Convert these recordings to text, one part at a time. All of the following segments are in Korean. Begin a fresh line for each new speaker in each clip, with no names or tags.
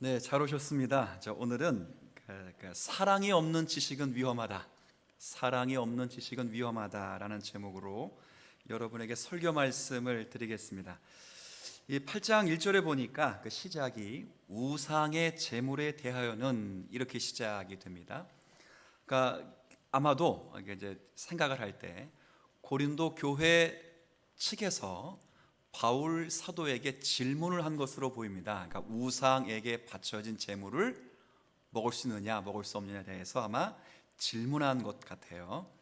네, 잘 오셨습니다. 오늘은 사랑이 없는 지식은 위험하다. 사랑이 없는 지식은 위험하다라는 제목으로 여러분에게 설교 말씀을 드리겠습니다. 이 8장 1절에 보니까 그 시작이 우상의 제물에 대하여는 이렇게 시작이 됩니다. 그러니까 아마도 이제 생각을 할 때 고린도 교회 측에서 바울 사도에게 질문을 한 것으로 보입니다. 그러니까 우상에게 바쳐진 제물을 먹을 수 있느냐 먹을 수 없느냐에 대해서 아마 질문한 것 같아요.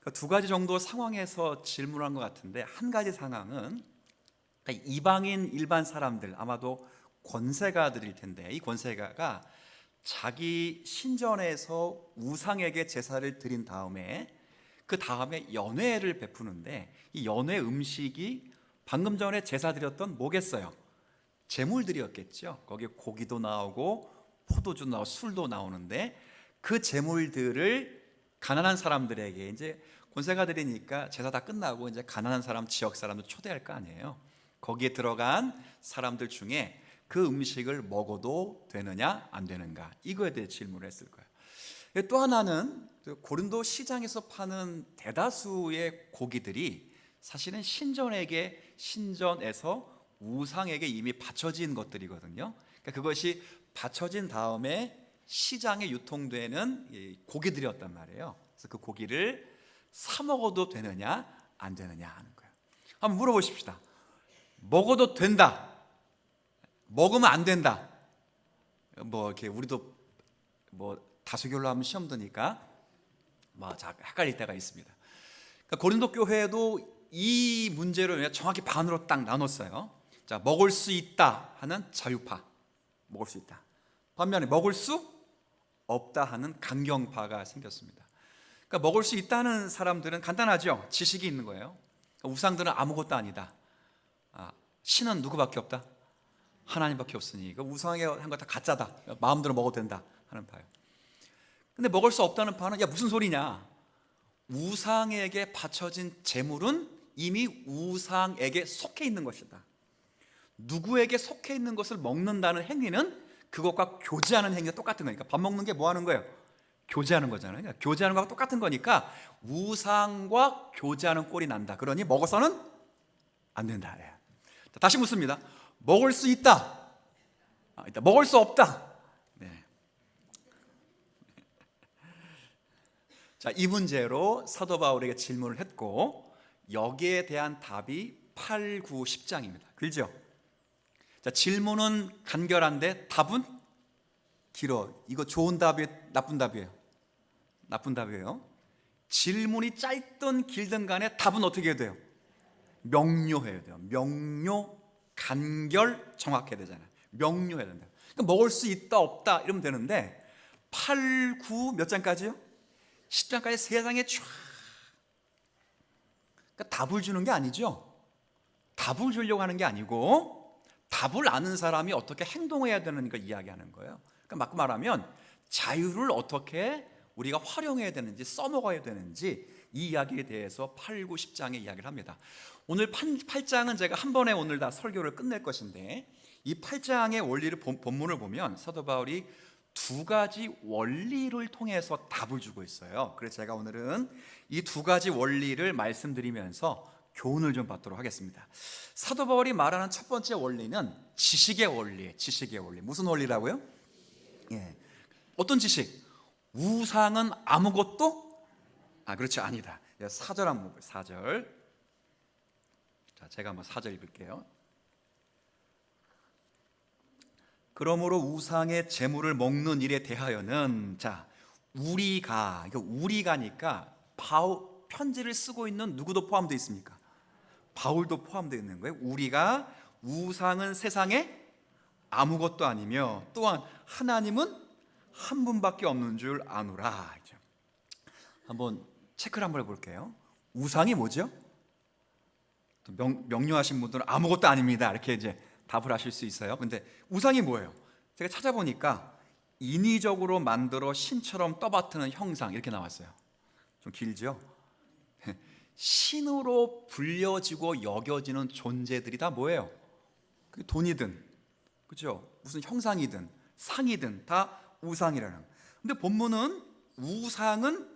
그러니까 두 가지 정도 상황에서 질문한 것 같은데, 한 가지 상황은 그러니까 이방인 일반 사람들, 아마도 권세가들일 텐데, 이 권세가가 자기 신전에서 우상에게 제사를 드린 다음에 그 다음에 연회를 베푸는데, 이 연회 음식이 방금 전에 제사 드렸던 뭐겠어요? 제물들이었겠죠. 거기에 고기도 나오고 포도주 나오고 술도 나오는데, 그 제물들을 가난한 사람들에게, 이제 권세가 드리니까 제사 다 끝나고 이제 가난한 사람, 지역 사람들 초대할 거 아니에요. 거기에 들어간 사람들 중에 그 음식을 먹어도 되느냐 안 되는가, 이거에 대해 질문을 했을 거예요. 또 하나는 고린도 시장에서 파는 대다수의 고기들이 사실은 신전에서 우상에게 이미 바쳐진 것들이거든요. 그러니까 그것이 바쳐진 다음에 시장에 유통되는 고기들이었단 말이에요. 그래서 그 고기를 사 먹어도 되느냐 안 되느냐 하는 거예요. 한번 물어보십시다. 먹어도 된다, 먹으면 안 된다. 이렇게 우리도 다수결로 하면 시험 드니까 헷갈릴 때가 있습니다. 그러니까 고린도 교회도 이 문제를 정확히 반으로 딱 나눴어요. 자, 먹을 수 있다 하는 자유파, 먹을 수 있다. 반면에 먹을 수 없다 하는 강경파가 생겼습니다. 그러니까 먹을 수 있다는 사람들은 간단하죠. 지식이 있는 거예요. 우상들은 아무것도 아니다. 신은 누구밖에 없다? 하나님밖에 없으니 우상에 한 거 다 가짜다, 마음대로 먹어도 된다 하는 파예요. 근데 먹을 수 없다는 파는, 야 무슨 소리냐, 우상에게 바쳐진 제물은 이미 우상에게 속해 있는 것이다. 누구에게 속해 있는 것을 먹는다는 행위는 그것과 교제하는 행위가 똑같은 거니까, 밥 먹는 게 뭐 하는 거예요? 교제하는 거잖아요. 그러니까 교제하는 거와 똑같은 거니까 우상과 교제하는 꼴이 난다. 그러니 먹어서는 안 된다. 다시 묻습니다. 먹을 수 있다, 먹을 수 없다. 네. 자, 이 문제로 사도 바울에게 질문을 했고, 여기에 대한 답이 8, 9, 10장입니다. 길죠? 자, 질문은 간결한데 답은 길어. 이거 좋은 답이 나쁜 답이에요? 나쁜 답이에요. 질문이 짧든 길든 간에 답은 어떻게 해야 돼요? 명료해야 돼요. 명료, 간결, 정확해야 되잖아요. 명료해야 된다. 그러니까 먹을 수 있다 없다 이러면 되는데, 8, 9 몇 장까지요? 10장까지 세상에 쫙, 그러니까 답을 주는 게 아니죠. 답을 주려고 하는 게 아니고, 답을 아는 사람이 어떻게 행동해야 되는 걸 이야기하는 거예요. 그러니까 막 말하면 자유를 어떻게 우리가 활용해야 되는지, 써먹어야 되는지, 이 이야기에 대해서 8, 9, 10장의 이야기를 합니다. 오늘 8장은 제가 한 번에 오늘 다 설교를 끝낼 것인데, 이 8장의 원리를 본문을 보면 사도 바울이 두 가지 원리를 통해서 답을 주고 있어요. 그래서 제가 오늘은 이 두 가지 원리를 말씀드리면서 교훈을 좀 받도록 하겠습니다. 사도 바울이 말하는 첫 번째 원리는 지식의 원리예요. 지식의 원리. 무슨 원리라고요? 어떤 지식? 우상은 아무것도 그렇죠, 아니다. 4절 한번 볼게요. 4절. 자, 제가 한번 4절 읽을게요. 그러므로 우상의 제물을 먹는 일에 대하여는, 자, 우리가니까 편지를 쓰고 있는 누구도 포함되어 있습니까? 바울도 포함되어 있는 거예요. 우리가 우상은 세상에 아무것도 아니며 또한 하나님은 한 분밖에 없는 줄 아노라. 한번 체크를 한번 해볼게요. 우상이 뭐죠? 명료하신 분들은 아무것도 아닙니다, 이렇게 이제 답을 하실 수 있어요. 근데 우상이 뭐예요? 제가 찾아보니까 인위적으로 만들어 신처럼 떠받드는 형상, 이렇게 나왔어요. 좀 길죠? 신으로 불려지고 여겨지는 존재들이 다 뭐예요? 돈이든, 그렇죠? 무슨 형상이든 상이든 다 우상이라는 거예요. 근데 본문은 우상은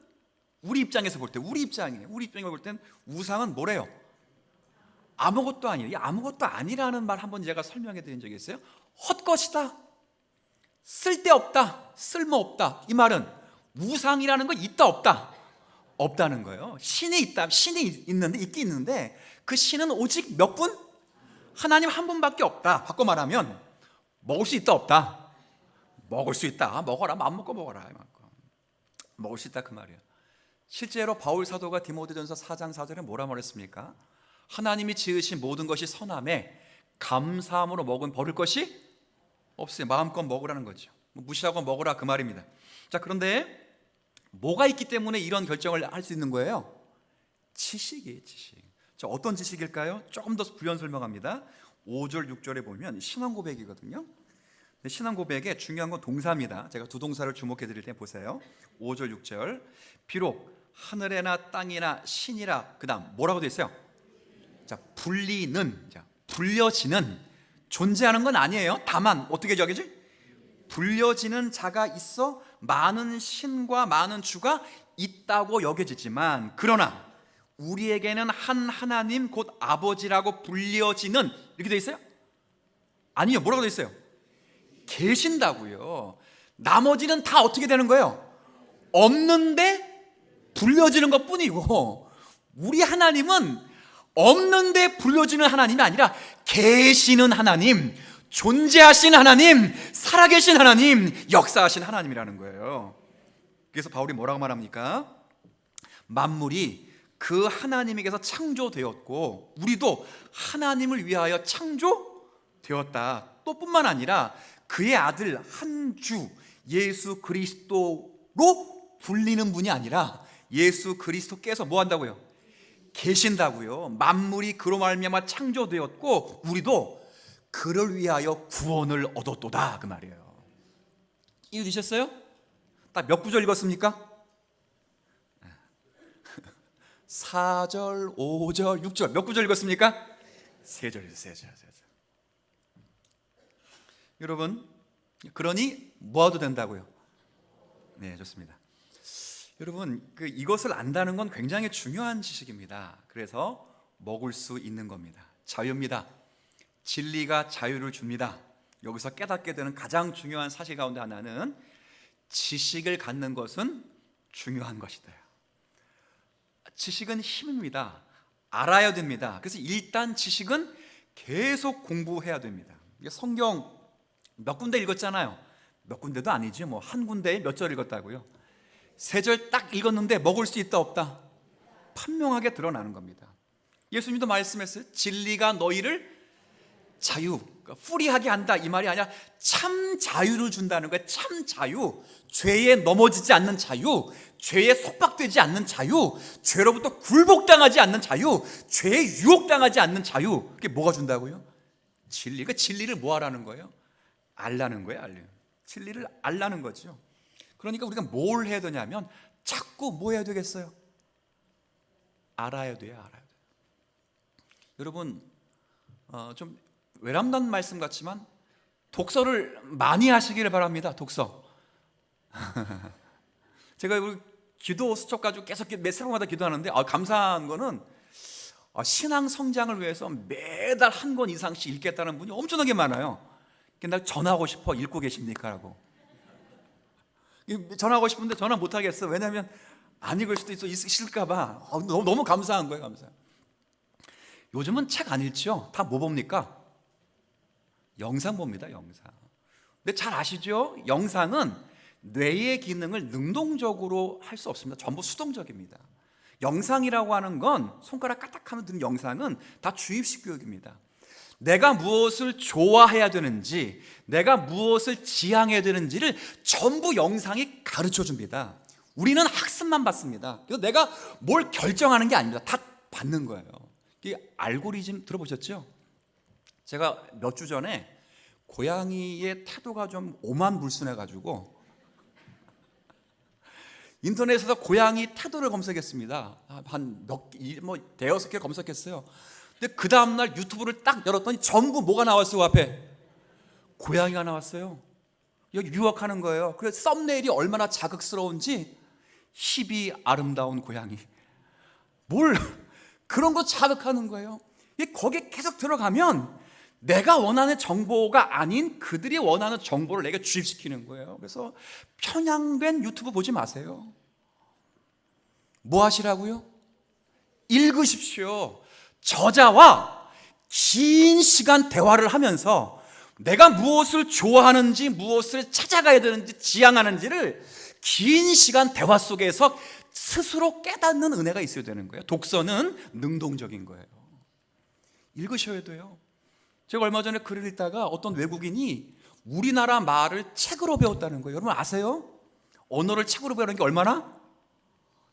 우리 입장에서 볼 때, 우리 입장이에요. 우리 입장에서 볼 땐 우상은 뭐래요? 아무것도 아니에요. 이 아무것도 아니라는 말 한번 제가 설명해 드린 적이 있어요. 헛것이다, 쓸데없다, 쓸모없다. 이 말은 우상이라는 건 있다 없다? 없다는 거예요. 신이 있다, 신이 있는데, 있긴 있는데 그 신은 오직 몇 분? 하나님 한 분밖에 없다. 바꿔 말하면 먹을 수 있다 없다? 먹을 수 있다. 먹어라, 마음 먹고 먹어라. 먹을 수 있다 그 말이에요. 실제로 바울 사도가 디모데전서 4장 4절에 뭐라 말했습니까? 하나님이 지으신 모든 것이 선함에 감사함으로 먹은 버릴 것이 없어요. 마음껏 먹으라는 거죠. 무시하고 먹으라 그 말입니다. 자, 그런데 뭐가 있기 때문에 이런 결정을 할 수 있는 거예요? 지식이에요, 지식. 자, 어떤 지식일까요? 조금 더 부연 설명합니다. 5절 6절에 보면 신앙 고백이거든요. 신앙 고백에 중요한 건 동사입니다. 제가 두 동사를 주목해 드릴 때 보세요. 5절 6절. 비록 하늘에나 땅이나 신이라, 그 다음 뭐라고 되어 있어요? 자, 불리는, 자, 불려지는, 존재하는 건 아니에요. 다만 어떻게 저기지? 불려지는 자가 있어 많은 신과 많은 주가 있다고 여겨지지만, 그러나 우리에게는 한 하나님 곧 아버지라고 불려지는, 이렇게 되어 있어요? 아니요. 뭐라고 되어 있어요? 계신다고요. 나머지는 다 어떻게 되는 거예요? 없는데 불려지는 것 뿐이고, 우리 하나님은 없는데 불려지는 하나님이 아니라 계시는 하나님, 존재하신 하나님, 살아계신 하나님, 역사하신 하나님이라는 거예요. 그래서 바울이 뭐라고 말합니까? 만물이 그 하나님에게서 창조되었고 우리도 하나님을 위하여 창조되었다. 또 뿐만 아니라 그의 아들 한 주 예수 그리스도로 불리는 분이 아니라 예수 그리스도께서 뭐 한다고요? 계신다고요. 만물이 그로 말미암아 창조되었고 우리도 그를 위하여 구원을 얻었도다 그 말이에요. 이해되셨어요? 딱 몇 구절 읽었습니까? 4절, 5절, 6절 몇 구절 읽었습니까? 3절, 3절. 여러분, 그러니 모아도 된다고요? 네, 좋습니다. 여러분, 이것을 안다는 건 굉장히 중요한 지식입니다. 그래서 먹을 수 있는 겁니다. 자유입니다. 진리가 자유를 줍니다. 여기서 깨닫게 되는 가장 중요한 사실 가운데 하나는 지식을 갖는 것은 중요한 것이다. 지식은 힘입니다. 알아야 됩니다. 그래서 일단 지식은 계속 공부해야 됩니다. 성경 몇 군데 읽었잖아요. 몇 군데도 아니지, 뭐 한 군데에 몇 절 읽었다고요? 3절 딱 읽었는데 먹을 수 있다 없다? 판명하게 드러나는 겁니다. 예수님도 말씀했어요. 진리가 너희를 자유, 프리하게 한다 이 말이 아니라 참 자유를 준다는 거예요. 참 자유, 죄에 넘어지지 않는 자유, 죄에 속박되지 않는 자유, 죄로부터 굴복당하지 않는 자유, 죄에 유혹당하지 않는 자유. 그게 뭐가 준다고요? 진리가. 진리를 뭐 하라는 거예요? 알라는 거예요. 진리를 알라는 거죠. 그러니까 우리가 뭘 해야 되냐면 자꾸 뭐 해야 되겠어요? 알아야 돼요. 알아야 돼요. 여러분, 좀 외람단 말씀 같지만 독서를 많이 하시기를 바랍니다. 독서. 제가 우리 기도 수첩 가지고 계속 매 새벽마다 기도하는데 감사한 거는 신앙 성장을 위해서 매달 한 권 이상씩 읽겠다는 분이 엄청나게 많아요. 나 전화하고 싶어. 읽고 계십니까? 라고. 전화하고 싶은데 전화 못 하겠어. 왜냐하면 안 읽을 수도 있을까 봐. 너무 감사한 거예요. 감사. 요즘은 책 안 읽죠? 다 뭐 봅니까? 영상 봅니다. 영상. 근데 잘 아시죠? 영상은 뇌의 기능을 능동적으로 할 수 없습니다. 전부 수동적입니다. 영상이라고 하는 건 손가락 까딱하면 드는 영상은 다 주입식 교육입니다. 내가 무엇을 좋아해야 되는지, 내가 무엇을 지향해야 되는지를 전부 영상이 가르쳐 줍니다. 우리는 학습만 받습니다. 그래서 내가 뭘 결정하는 게 아닙니다. 다 받는 거예요. 이게 알고리즘 들어보셨죠? 제가 몇 주 전에 고양이의 태도가 좀 오만불순해가지고 인터넷에서 고양이 태도를 검색했습니다. 대여섯 개 검색했어요. 근데 그 다음날 유튜브를 딱 열었더니 전부 뭐가 나왔어요? 앞에 고양이가 나왔어요. 여기 유혹하는 거예요. 그래서 썸네일이 얼마나 자극스러운지, 희비 아름다운 고양이, 뭘 그런 거 자극하는 거예요. 거기에 계속 들어가면 내가 원하는 정보가 아닌 그들이 원하는 정보를 내게 주입시키는 거예요. 그래서 편향된 유튜브 보지 마세요. 뭐 하시라고요? 읽으십시오. 저자와 긴 시간 대화를 하면서 내가 무엇을 좋아하는지, 무엇을 찾아가야 되는지, 지향하는지를 긴 시간 대화 속에서 스스로 깨닫는 은혜가 있어야 되는 거예요. 독서는 능동적인 거예요. 읽으셔야 돼요. 제가 얼마 전에 글을 읽다가 어떤 외국인이 우리나라 말을 책으로 배웠다는 거예요. 여러분 아세요? 언어를 책으로 배우는 게 얼마나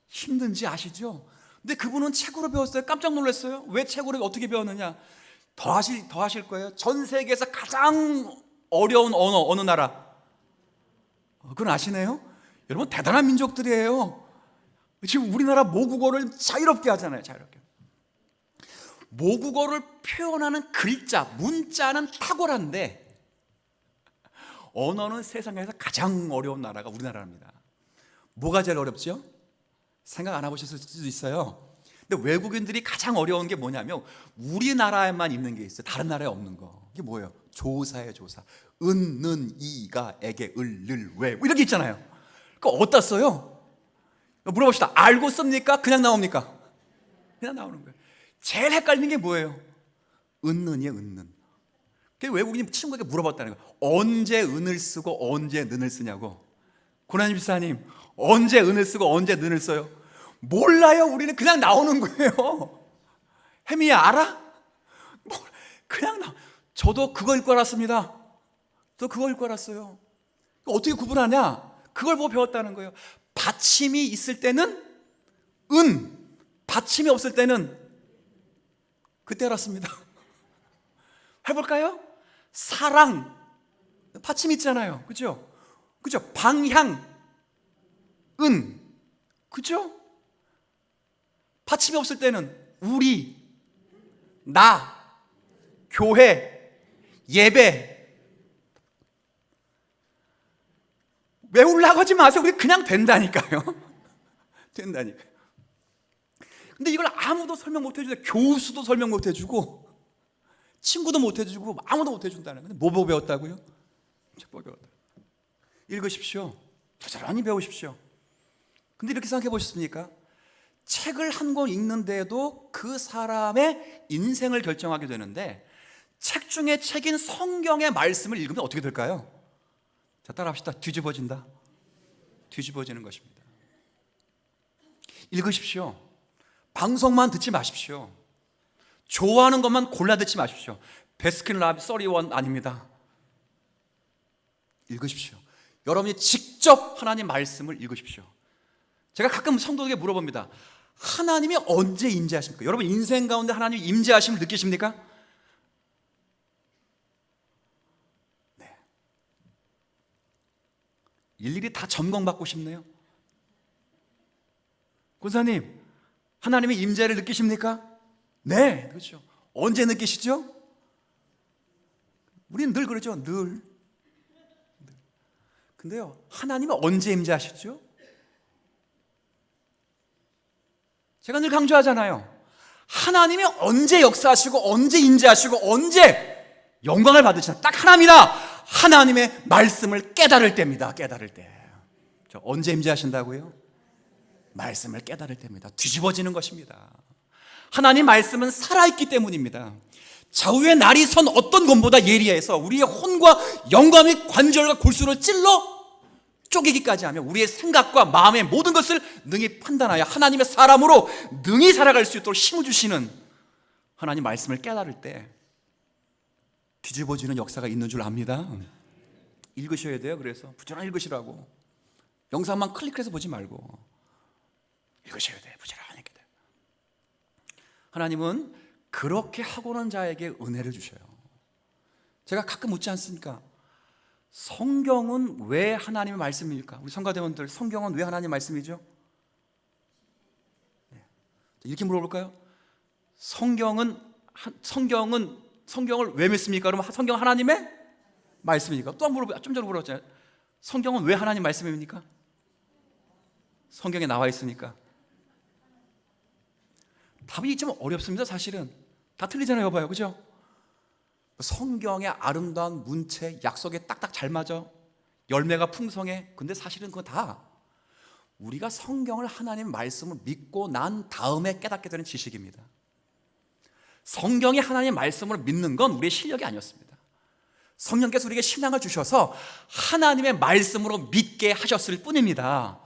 힘든지 아시죠? 근데 그분은 책으로 배웠어요. 깜짝 놀랐어요. 왜 책으로 어떻게 배웠느냐? 더 하실 거예요. 전 세계에서 가장 어려운 언어 어느 나라? 그건 아시네요? 여러분 대단한 민족들이에요. 지금 우리나라 모국어를 자유롭게 하잖아요. 자유롭게. 모국어를 표현하는 글자, 문자는 탁월한데 언어는 세상에서 가장 어려운 나라가 우리나라입니다. 뭐가 제일 어렵죠? 생각 안 해보셨을 수도 있어요. 근데 외국인들이 가장 어려운 게 뭐냐면 우리나라에만 있는 게 있어요. 다른 나라에 없는 거. 이게 뭐예요? 조사예요. 조사. 은, 는, 이가, 에게, 을, 를, 왜 이렇게 있잖아요. 그거 어디다 써요? 물어봅시다. 알고 씁니까? 그냥 나옵니까? 그냥 나오는 거예요. 제일 헷갈리는 게 뭐예요? 은는이에요. 은는. 그래서 외국인 친구에게 물어봤다는 거예요. 언제 은을 쓰고 언제 는을 쓰냐고. 고난님 집사님, 언제 은을 쓰고 언제 는을 써요? 몰라요. 우리는 그냥 나오는 거예요. 혜미야 알아? 그냥 저도 그거 읽고 알았습니다. 저 그거 읽고 알았어요. 어떻게 구분하냐? 그걸 보고 배웠다는 거예요. 받침이 있을 때는 은, 받침이 없을 때는 그때 알았습니다. 해볼까요? 사랑, 받침 있잖아요. 그죠? 그죠? 방향, 은, 그죠? 받침이 없을 때는 우리, 나, 교회, 예배. 외우려고 하지 마세요. 우리 그냥 된다니까요. 된다니까요. 근데 이걸 아무도 설명 못 해주죠. 교수도 설명 못 해주고 친구도 못 해주고 아무도 못 해준다는 거예요. 뭐 보고 배웠다고요? 책 보고 배웠다. 읽으십시오. 부지런히 배우십시오. 근데 이렇게 생각해 보셨습니까? 책을 한 권 읽는데도 그 사람의 인생을 결정하게 되는데 책 중에 책인 성경의 말씀을 읽으면 어떻게 될까요? 자, 따라합시다. 뒤집어진다. 뒤집어지는 것입니다. 읽으십시오. 방송만 듣지 마십시오. 좋아하는 것만 골라 듣지 마십시오. 베스킨라빈스 31 아닙니다. 읽으십시오. 여러분이 직접 하나님 말씀을 읽으십시오. 제가 가끔 성도에게 물어봅니다. 하나님이 언제 임재하십니까? 여러분 인생 가운데 하나님 임재하심을 느끼십니까? 네. 일일이 다 점검받고 싶네요. 권사님, 하나님의 임재를 느끼십니까? 네, 그렇죠. 언제 느끼시죠? 우리는 늘 그러죠. 늘. 근데요, 하나님은 언제 임재하시죠? 제가 늘 강조하잖아요. 하나님이 언제 역사하시고 언제 임재하시고 언제 영광을 받으시나 딱 하나입니다. 하나님의 말씀을 깨달을 때입니다. 깨달을 때. 저 언제 임재하신다고요? 말씀을 깨달을 때입니다. 뒤집어지는 것입니다. 하나님 말씀은 살아있기 때문입니다. 좌우의 날이 선 어떤 것보다 예리해서 우리의 혼과 영감의 관절과 골수를 찔러 쪼개기까지 하며 우리의 생각과 마음의 모든 것을 능히 판단하여 하나님의 사람으로 능히 살아갈 수 있도록 힘을 주시는 하나님 말씀을 깨달을 때 뒤집어지는 역사가 있는 줄 압니다. 읽으셔야 돼요. 그래서 부지런히 읽으시라고. 영상만 클릭해서 보지 말고 읽으셔야 돼요. 부지런히. 하나님은 그렇게 하고는 자에게 은혜를 주셔요. 제가 가끔 묻지 않습니까? 성경은 왜 하나님의 말씀입니까? 우리 성가대원들, 성경은 왜 하나님의 말씀이죠? 네. 이렇게 물어볼까요? 성경을 왜 믿습니까? 그러면 성경 하나님의 말씀이니까. 또 한 번 물어봐요. 좀 전에 물어봤잖아요. 성경은 왜 하나님 말씀입니까? 성경에 나와 있으니까. 답이 좀 어렵습니다. 사실은 다 틀리잖아요. 봐요, 그죠? 성경의 아름다운 문체, 약속에 딱딱 잘 맞아, 열매가 풍성해. 근데 사실은 그거 다 우리가 성경을, 하나님 말씀을 믿고 난 다음에 깨닫게 되는 지식입니다. 성경이 하나님 말씀을 믿는 건 우리의 실력이 아니었습니다. 성령께서 우리에게 신앙을 주셔서 하나님의 말씀으로 믿게 하셨을 뿐입니다.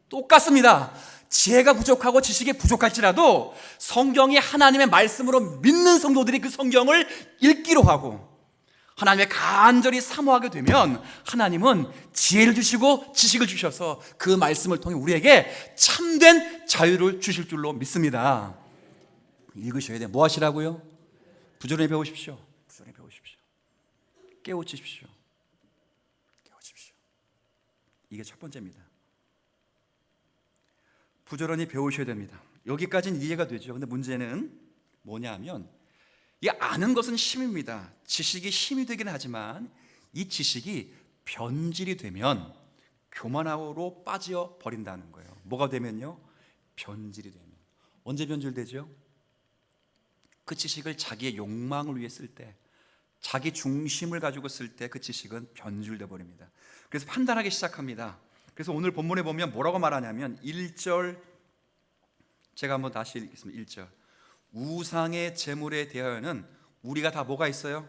똑같습니다. 지혜가 부족하고 지식이 부족할지라도 성경이 하나님의 말씀으로 믿는 성도들이 그 성경을 읽기로 하고 하나님의 간절히 사모하게 되면 하나님은 지혜를 주시고 지식을 주셔서 그 말씀을 통해 우리에게 참된 자유를 주실 줄로 믿습니다. 읽으셔야 돼요. 뭐 하시라고요? 부지런히 배우십시오. 부지런히 배우십시오. 깨우치십시오. 깨우치십시오. 이게 첫 번째입니다. 부지런히 배우셔야 됩니다. 여기까지는 이해가 되죠. 근데 문제는 뭐냐면, 이 아는 것은 힘입니다. 지식이 힘이 되긴 하지만 이 지식이 변질이 되면 교만으로 빠져 버린다는 거예요. 뭐가 되면요? 변질이 되면. 언제 변질되죠? 그 지식을 자기의 욕망을 위해 쓸 때, 자기 중심을 가지고 쓸 때 그 지식은 변질돼 버립니다. 그래서 판단하기 시작합니다. 그래서 오늘 본문에 보면 뭐라고 말하냐면 1절, 제가 한번 다시 읽겠습니다. 1절. 우상의 제물에 대하여는 우리가 다 뭐가 있어요?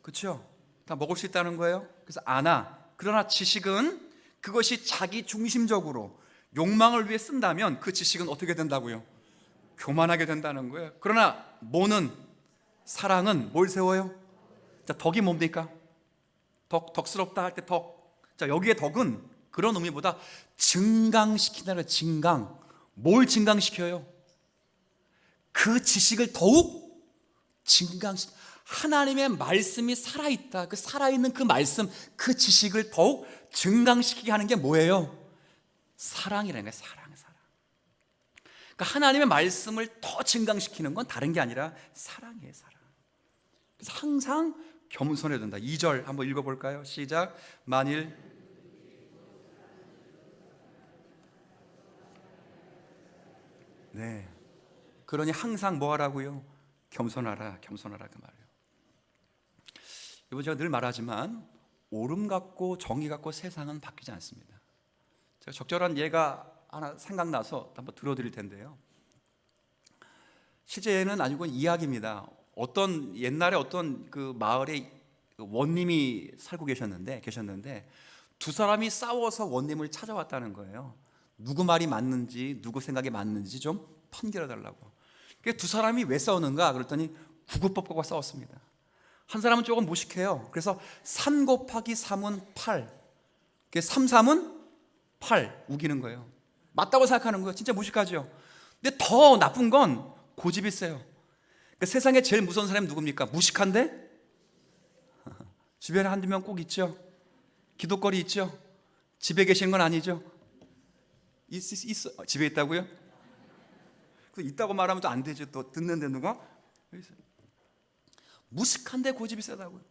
그렇죠? 다 먹을 수 있다는 거예요. 그래서 아나, 그러나 지식은 그것이 자기 중심적으로 욕망을 위해 쓴다면 그 지식은 어떻게 된다고요? 교만하게 된다는 거예요. 그러나 뭐는, 사랑은 뭘 세워요? 자, 덕이 뭡니까? 덕스럽다 할 때 덕. 자, 여기에 덕은 그런 의미보다 증강시킨다는, 증강. 뭘 증강시켜요? 그 지식을 더욱 증강시켜. 하나님의 말씀이 살아있다. 그 살아있는 그 말씀, 그 지식을 더욱 증강시키게 하는 게 뭐예요? 사랑이라는 거예요. 사랑. 그러니까 하나님의 말씀을 더 증강시키는 건 다른 게 아니라 사랑이에요. 사랑. 그래서 항상 겸손해야 된다. 2절 한번 읽어볼까요? 시작. 만일 네, 그러니 항상 뭐 하라고요? 겸손하라. 겸손하라, 그 말이에요. 여러분, 제가 늘 말하지만 옳음 같고 정의 같고 세상은 바뀌지 않습니다. 제가 적절한 예가 하나 생각나서 한번 들어드릴 텐데요. 실제는 아니고 이야기입니다. 어떤 옛날에 어떤 그 마을에 원님이 살고 계셨는데 두 사람이 싸워서 원님을 찾아왔다는 거예요. 누구 말이 맞는지, 누구 생각이 맞는지 좀 판결해 달라고. 두 사람이 왜 싸우는가 그랬더니 구구법 갖고 싸웠습니다. 한 사람은 조금 무식해요. 그래서 3 곱하기 3은 8, 3, 3은 8 우기는 거예요. 맞다고 생각하는 거예요. 진짜 무식하죠. 근데 더 나쁜 건 고집이 세요. 그러니까 세상에 제일 무서운 사람이 누굽니까? 무식한데 주변에 한두 명 꼭 있죠. 기독거리 있죠. 집에 계시는 건 아니죠. 있어. 집에 있다고요? 있다고 말하면 또 안 되죠. 또 듣는데 누가? 무식한데 고집이 세다고요.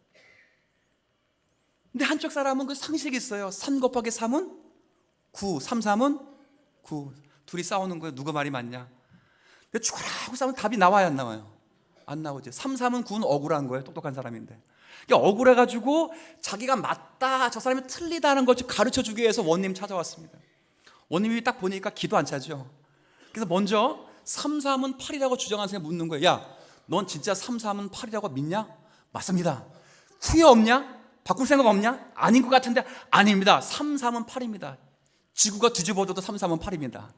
근데 한쪽 사람은 그 상식이 있어요. 3 곱하기 3은 9, 3, 3은 9. 둘이 싸우는 거예요. 누가 말이 맞냐. 근데 죽으라고 싸우면 답이 나와요, 안 나와요? 안 나오죠. 3, 3은 9는 억울한 거예요. 똑똑한 사람인데. 그러니까 억울해가지고 자기가 맞다, 저 사람이 틀리다는 걸 가르쳐주기 위해서 원님 찾아왔습니다. 원님이 딱 보니까 기도 안 차죠. 그래서 먼저 3, 3은 8이라고 주장하는 사람이 묻는 거예요. 야, 넌 진짜 3, 3은 8이라고 믿냐? 맞습니다. 후회 없냐? 바꿀 생각 없냐? 아닌 것 같은데 아닙니다. 3, 3은 8입니다. 지구가 뒤집어져도 3, 3은 8입니다.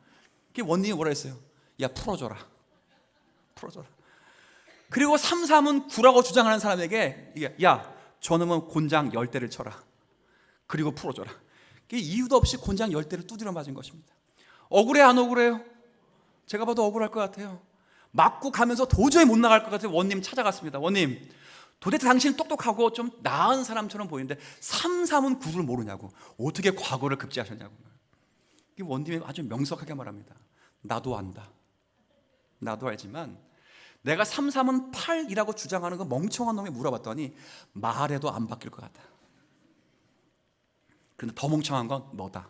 그게 원님이 뭐라 했어요? 야, 풀어줘라. 그리고 3, 3은 9라고 주장하는 사람에게 야, 저놈은 곤장 10대를 쳐라. 그리고 풀어줘라. 이유도 없이 곤장 10대를 두드려 맞은 것입니다. 억울해, 안 억울해요? 제가 봐도 억울할 것 같아요. 맞고 가면서 도저히 못 나갈 것 같아요. 원님 찾아갔습니다. 원님, 도대체 당신은 똑똑하고 좀 나은 사람처럼 보이는데 3, 3은 9를 모르냐고. 어떻게 과거를 급제하셨냐고. 원님이 아주 명석하게 말합니다. 나도 안다. 나도 알지만 내가 3, 3은 8이라고 주장하는 그 멍청한 놈이 물어봤더니 말해도 안 바뀔 것 같다. 그런데 더 멍청한 건 너다.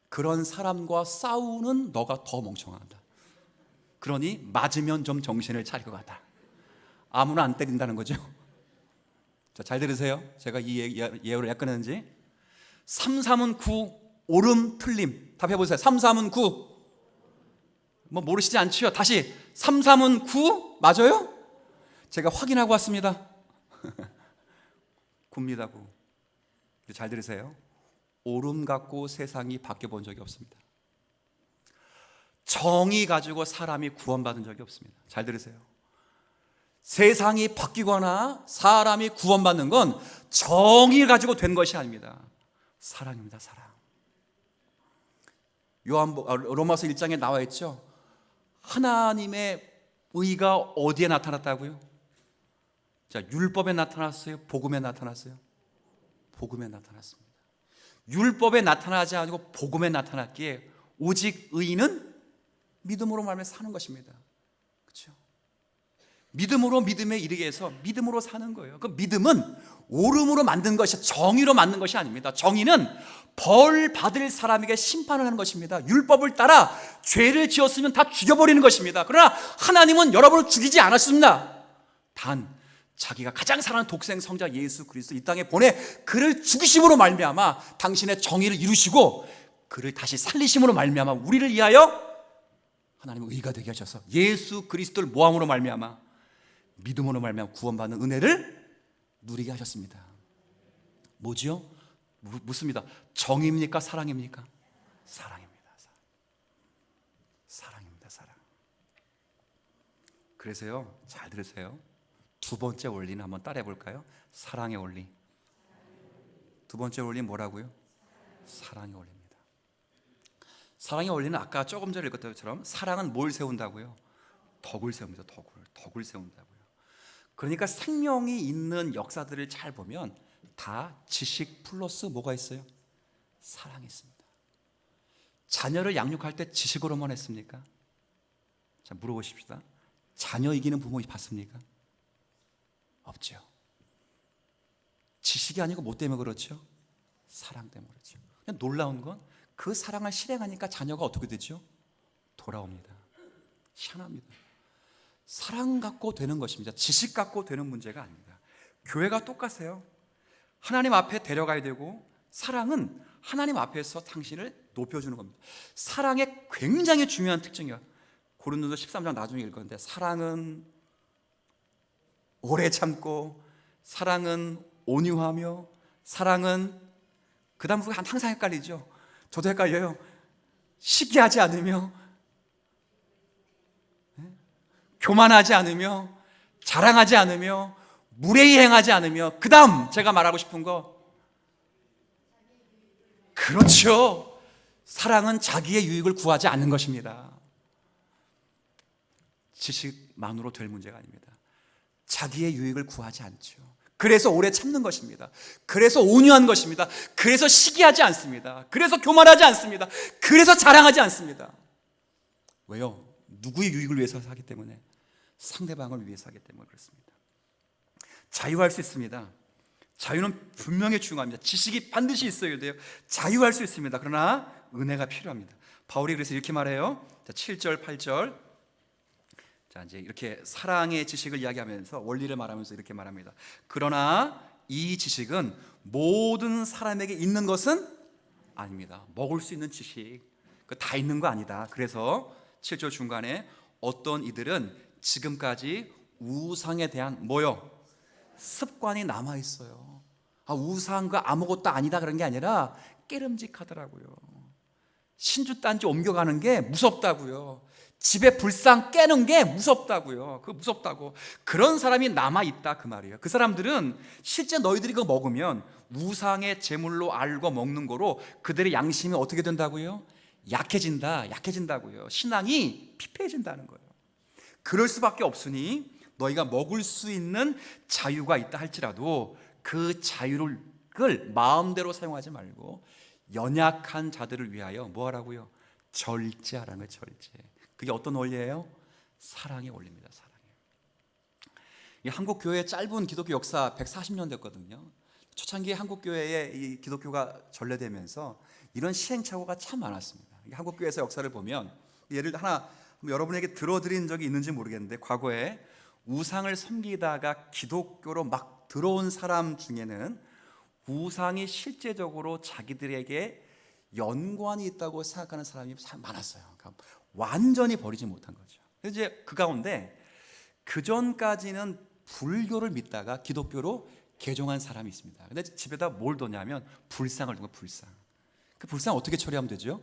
그런 사람과 싸우는 너가 더 멍청하다. 그러니 맞으면 좀 정신을 차릴 것 같다. 아무나 안 때린다는 거죠. 자, 잘 들으세요. 제가 이 예언을 왜 꺼냈는지. 3, 3은 9, 옳음, 틀림. 답해보세요. 3, 3은 9. 뭐 모르시지 않지요? 다시 3, 3은 9 맞아요? 제가 확인하고 왔습니다. 9입니다. 9. 잘 들으세요. 옳음 갖고 세상이 바뀌어 본 적이 없습니다. 정의 가지고 사람이 구원받은 적이 없습니다. 잘 들으세요. 세상이 바뀌거나 사람이 구원받는 건 정의 가지고 된 것이 아닙니다. 사랑입니다. 사랑. 로마서 1장에 나와 있죠. 하나님의 의가 어디에 나타났다고요? 자, 율법에 나타났어요? 복음에 나타났어요? 복음에 나타났습니다. 율법에 나타나지 않고 복음에 나타났기에 오직 의인은 믿음으로 말미암아 사는 것입니다. 그렇죠? 믿음으로 믿음에 이르게 해서 믿음으로 사는 거예요. 그 믿음은 옳음으로 만든 것이, 정의로 만든 것이 아닙니다. 정의는 벌 받을 사람에게 심판을 하는 것입니다. 율법을 따라 죄를 지었으면 다 죽여버리는 것입니다. 그러나 하나님은 여러분을 죽이지 않았습니다. 단 자기가 가장 사랑하는 독생 성자 예수 그리스도 이 땅에 보내 그를 죽이심으로 말미암아 당신의 정의를 이루시고 그를 다시 살리심으로 말미암아 우리를 위하여 하나님의 의가 되게 하셔서 예수 그리스도를 모함으로 말미암아 믿음으로 말미암아 구원받는 은혜를 누리게 하셨습니다. 뭐지요? 묻습니다. 정의입니까? 사랑입니까? 사랑입니다. 사랑입니다. 사랑. 그래서요, 잘 들으세요. 두 번째 원리는 한번 따라해 볼까요? 사랑의 원리. 두 번째 원리는 뭐라고요? 사랑의 원리입니다. 사랑의 원리는 아까 조금 전에 읽었던 것처럼 사랑은 뭘 세운다고요? 덕을 세웁니다. 덕을 세운다고요. 그러니까 생명이 있는 역사들을 잘 보면 다 지식 플러스 뭐가 있어요? 사랑이 있습니다. 자녀를 양육할 때 지식으로만 했습니까? 자, 물어보십시다. 자녀 이기는 부모 봤습니까? 없죠. 지식이 아니고 뭐 때문에 그렇죠? 사랑 때문에 그렇죠. 그냥 놀라운 건 그 사랑을 실행하니까 자녀가 어떻게 되죠? 돌아옵니다. 희한합니다. 사랑 갖고 되는 것입니다. 지식 갖고 되는 문제가 아닙니다. 교회가 똑같아요. 하나님 앞에 데려가야 되고 사랑은 하나님 앞에서 당신을 높여주는 겁니다. 사랑의 굉장히 중요한 특징이에요. 고린도서 13장 나중에 읽을 건데 사랑은 오래 참고 사랑은 온유하며 사랑은 그 다음 부분 항상 헷갈리죠. 저도 헷갈려요. 시기하지 않으며 교만하지 않으며 자랑하지 않으며 무례히 행하지 않으며 그 다음 제가 말하고 싶은 거 그렇죠. 사랑은 자기의 유익을 구하지 않는 것입니다. 지식만으로 될 문제가 아닙니다. 자기의 유익을 구하지 않죠. 그래서 오래 참는 것입니다. 그래서 온유한 것입니다. 그래서 시기하지 않습니다. 그래서 교만하지 않습니다. 그래서 자랑하지 않습니다. 왜요? 누구의 유익을 위해서 하기 때문에? 상대방을 위해서 하기 때문에 그렇습니다. 자유할 수 있습니다. 자유는 분명히 중요합니다. 지식이 반드시 있어야 돼요. 자유할 수 있습니다. 그러나 은혜가 필요합니다. 바울이 그래서 이렇게 말해요. 7절, 8절. 자, 이제 이렇게 사랑의 지식을 이야기하면서 원리를 말하면서 이렇게 말합니다. 그러나 이 지식은 모든 사람에게 있는 것은 아닙니다. 먹을 수 있는 지식 다 있는 거 아니다. 그래서 7절 중간에 어떤 이들은 지금까지 우상에 대한 뭐요? 습관이 남아 있어요. 우상과 아무것도 아니다 그런 게 아니라 깨름직하더라고요. 신주단지 옮겨가는 게 무섭다고요. 집에 불상 깨는 게 무섭다고요. 그 무섭다고. 그런 사람이 남아있다 그 말이에요. 그 사람들은 실제 너희들이 그거 먹으면 우상의 제물로 알고 먹는 거로 그들의 양심이 어떻게 된다고요? 약해진다고요. 신앙이 피폐해진다는 거예요. 그럴 수밖에 없으니 너희가 먹을 수 있는 자유가 있다 할지라도 그 자유를 마음대로 사용하지 말고 연약한 자들을 위하여 뭐 하라고요? 절제하라는 거예요. 절제. 그게 어떤 원리예요? 사랑의 원리입니다. 사랑의. 이 한국 교회의 짧은 기독교 역사 140년 됐거든요. 초창기 한국 교회에 이 기독교가 전래되면서 이런 시행착오가 참 많았습니다. 한국 교회에서 역사를 보면 예를 하나 여러분에게 들어드린 적이 있는지 모르겠는데, 과거에 우상을 섬기다가 기독교로 막 들어온 사람 중에는 우상이 실제적으로 자기들에게 연관이 있다고 생각하는 사람이 참 많았어요. 그러니까 완전히 버리지 못한 거죠. 그래서 이제 그 가운데 그 전까지는 불교를 믿다가 기독교로 개종한 사람이 있습니다. 근데 집에다 뭘 뒀냐면 불상을 둔 거예요. 불상. 그 불상 어떻게 처리하면 되죠?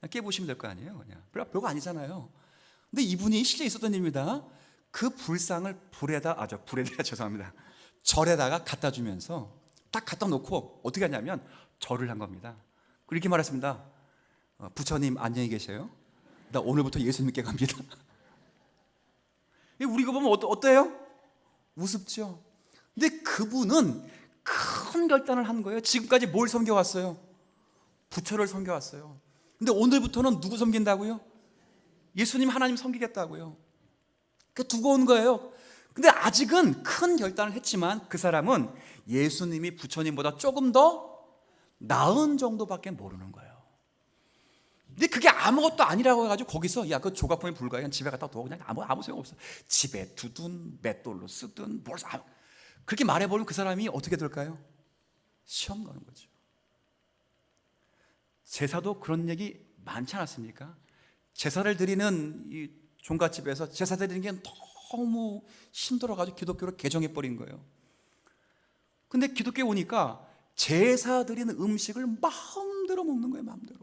깨보시면 될 거 아니에요. 그냥 별거 아니잖아요. 근데 이분이 실제 있었던 일입니다. 그 불상을 불에다 죄송합니다. 절에다가 갖다 주면서 딱 갖다 놓고 어떻게 하냐면 절을 한 겁니다. 이렇게 말했습니다. 부처님 안녕히 계세요. 나 오늘부터 예수 믿게 갑니다. 우리 이거 보면 어때요? 우습죠. 근데 그분은 큰 결단을 한 거예요. 지금까지 뭘 섬겨왔어요? 부처를 섬겨왔어요. 근데 오늘부터는 누구 섬긴다고요? 예수님 하나님 섬기겠다고요. 그 두고 온 거예요. 근데 아직은 큰 결단을 했지만 그 사람은 예수님이 부처님보다 조금 더 나은 정도밖에 모르는 거예요. 근데 그게 아무것도 아니라고 해가지고 거기서 야, 그 조각품이 불가야 집에 갖다 둬. 그냥 아무 소용 없어. 집에 두든 맷돌로 쓰든 뭘 그렇게 말해버리면 그 사람이 어떻게 될까요? 시험 거는 거죠. 제사도 그런 얘기 많지 않았습니까? 제사를 드리는 이 종갓집에서 제사 드리는 게 너무 힘들어가지고 기독교로 개종해버린 거예요. 근데 기독교에 오니까 제사 드리는 음식을 마음대로 먹는 거예요. 마음대로.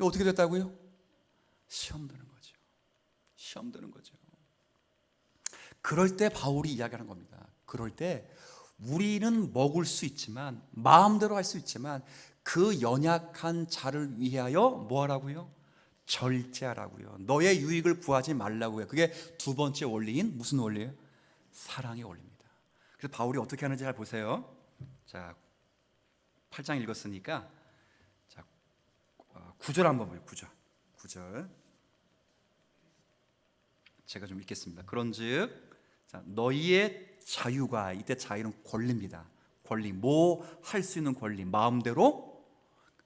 어떻게 됐다고요? 시험 드는 거죠. 시험 드는 거죠. 그럴 때 바울이 이야기하는 겁니다. 그럴 때 우리는 먹을 수 있지만, 마음대로 할 수 있지만 그 연약한 자를 위하여 뭐 하라고요? 절제하라고요. 너의 유익을 구하지 말라고요. 그게 두 번째 원리인 무슨 원리예요? 사랑의 원리입니다. 그래서 바울이 어떻게 하는지 잘 보세요. 자, 8장 읽었으니까 자, 9절 한번 보세요. 9절 제가 좀 읽겠습니다. 그런즉 너희의 자유가, 이때 자유는 권리입니다. 권리, 뭐 할 수 있는 권리, 마음대로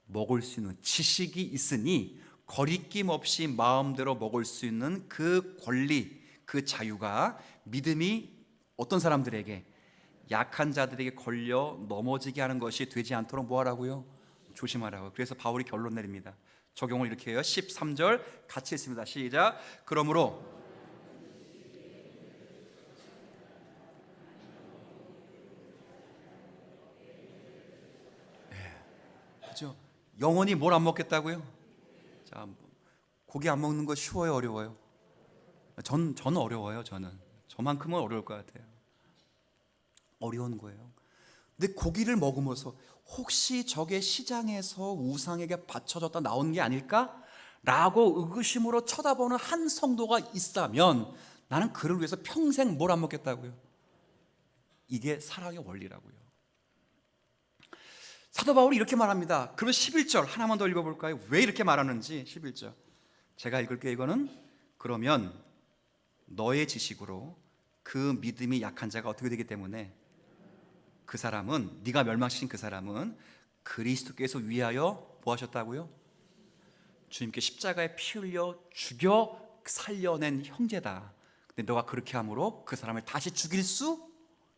먹을 수 있는 지식이 있으니 거리낌 없이 마음대로 먹을 수 있는 그 권리, 그 자유가 믿음이 어떤 사람들에게, 약한 자들에게 걸려 넘어지게 하는 것이 되지 않도록 뭐 하라고요? 조심하라고. 그래서 바울이 결론 내립니다. 적용을 이렇게 해요. 13절 같이 읽습니다. 시작. 그러므로 그렇죠. 영원히 뭘 안 먹겠다고요? 자, 고기 안 먹는 거 쉬워요, 어려워요? 저는 어려워요. 저만큼은 어려울 것 같아요. 어려운 거예요. 근데 고기를 먹으면서 혹시 저게 시장에서 우상에게 바쳐졌다 나온 게 아닐까? 라고 의구심으로 쳐다보는 한 성도가 있다면 나는 그를 위해서 평생 뭘 안 먹겠다고요? 이게 사랑의 원리라고요. 사도 바울이 이렇게 말합니다. 그리고 11절 하나만 더 읽어볼까요? 왜 이렇게 말하는지. 11절 제가 읽을게요. 이거는 그러면 너의 지식으로 그 믿음이 약한 자가 어떻게 되기 때문에 그 사람은, 네가 멸망시킨 그 사람은 그리스도께서 위하여 뭐 하셨다고요? 주님께 십자가에 피 흘려 죽여 살려낸 형제다. 근데 너가 그렇게 함으로 그 사람을 다시 죽일 수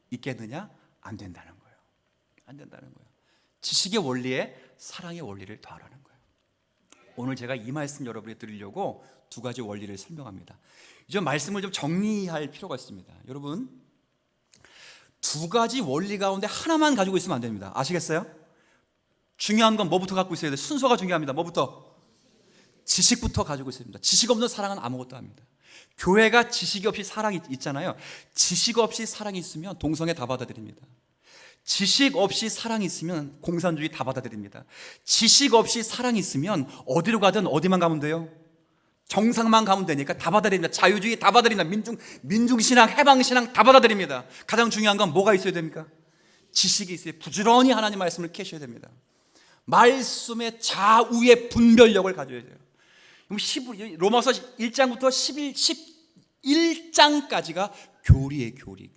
있겠느냐? 안 된다는 거예요. 안 된다는 거예요. 지식의 원리에 사랑의 원리를 더하라는 거예요. 오늘 제가 이 말씀 여러분에게 드리려고 두 가지 원리를 설명합니다. 이제 말씀을 좀 정리할 필요가 있습니다. 여러분, 두 가지 원리 가운데 하나만 가지고 있으면 안 됩니다. 아시겠어요? 중요한 건 뭐부터 갖고 있어야 돼요? 순서가 중요합니다. 뭐부터? 지식부터 가지고 있어야 됩니다. 지식 없는 사랑은 아무것도 아닙니다. 교회가 지식이 없이 사랑이 있잖아요. 지식 없이 사랑이 있으면 동성애 다 받아들입니다. 지식 없이 사랑이 있으면 공산주의 다 받아들입니다. 지식 없이 사랑이 있으면 어디로 가든 어디만 가면 돼요? 정상만 가면 되니까 다 받아들입니다. 자유주의 다 받아들입니다. 민중신앙, 해방신앙 다 받아들입니다. 가장 중요한 건 뭐가 있어야 됩니까? 지식이 있어야, 부지런히 하나님 말씀을 캐셔야 됩니다. 말씀의 좌우의 분별력을 가져야 돼요. 로마서 1장부터 11장까지가 교리예요. 교리.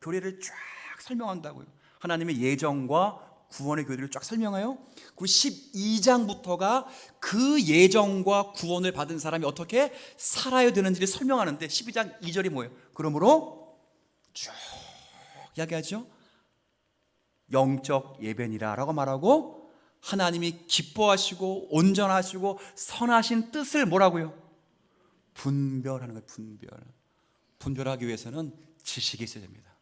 교회를 쫙 설명한다고요. 하나님의 예정과 구원의 교리를 쫙 설명해요. 그리고 12장부터가 그 예정과 구원을 받은 사람이 어떻게 살아야 되는지를 설명하는데 12장 2절이 뭐예요? 그러므로 쭉 이야기하죠. 영적 예배니라 라고 말하고, 하나님이 기뻐하시고 온전하시고 선하신 뜻을 뭐라고요? 분별하는 거예요. 분별하기 위해서는 지식이 있어야 됩니다.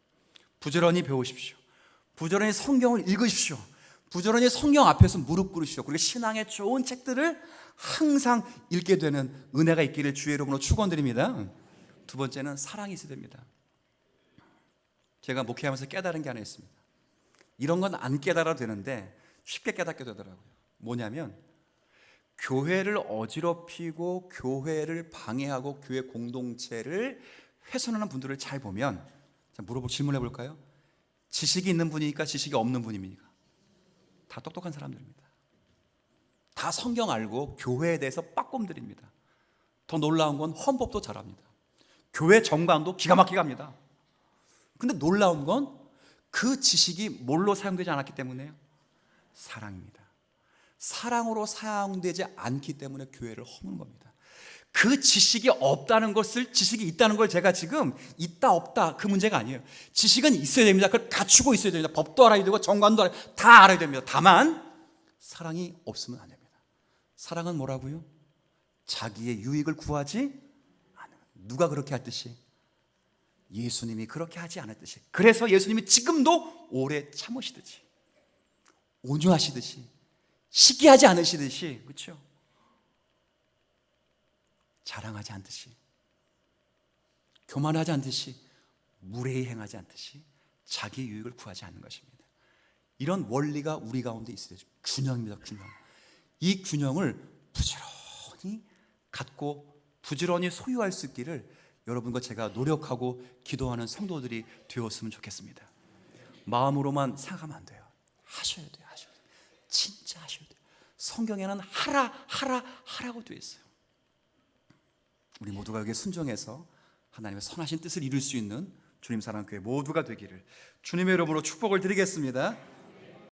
부지런히 배우십시오. 부지런히 성경을 읽으십시오. 부지런히 성경 앞에서 무릎 꿇으시오. 그리고 신앙의 좋은 책들을 항상 읽게 되는 은혜가 있기를 주의 이름으로 축원드립니다. 두 번째는 사랑이 있어야 됩니다. 제가 목회하면서 깨달은 게 하나 있습니다. 이런 건 안 깨달아도 되는데 쉽게 깨닫게 되더라고요. 뭐냐면, 교회를 어지럽히고 교회를 방해하고 교회 공동체를 훼손하는 분들을 잘 보면, 질문해 볼까요? 지식이 있는 분이니까 지식이 없는 분입니까? 다 똑똑한 사람들입니다. 다 성경 알고 교회에 대해서 빠꼼들입니다. 더 놀라운 건 헌법도 잘합니다. 교회 정관도 기가 막히게 합니다. 근데 놀라운 건 그 지식이 뭘로 사용되지 않았기 때문에요? 사랑입니다. 사랑으로 사용되지 않기 때문에 교회를 허무는 겁니다. 그 지식이 없다는 것을, 지식이 있다는 걸 제가 지금 있다 없다 그 문제가 아니에요. 지식은 있어야 됩니다. 그걸 갖추고 있어야 됩니다. 법도 알아야 되고 정관도 알아야, 다 알아야 됩니다. 다만 사랑이 없으면 안 됩니다. 사랑은 뭐라고요? 자기의 유익을 구하지 않는, 누가 그렇게 했듯이? 예수님이 그렇게 하지 않았듯이. 그래서 예수님이 지금도 오래 참으시듯이, 온유하시듯이, 시기하지 않으시듯이, 그렇죠? 자랑하지 않듯이, 교만하지 않듯이, 무례히 행하지 않듯이 자기 유익을 구하지 않는 것입니다. 이런 원리가 우리 가운데 있어야 되죠. 균형입니다. 균형. 이 균형을 부지런히 갖고 부지런히 소유할 수 있기를 여러분과 제가 노력하고 기도하는 성도들이 되었으면 좋겠습니다. 마음으로만 생각하면 안 돼요. 하셔야 돼요. 진짜 하셔야 돼요. 성경에는 하라고 되어 있어요. 우리 모두가 여기에 순종해서 하나님의 선하신 뜻을 이룰 수 있는 주님 사랑교회 모두가 되기를 주님의 이름으로 축복을 드리겠습니다.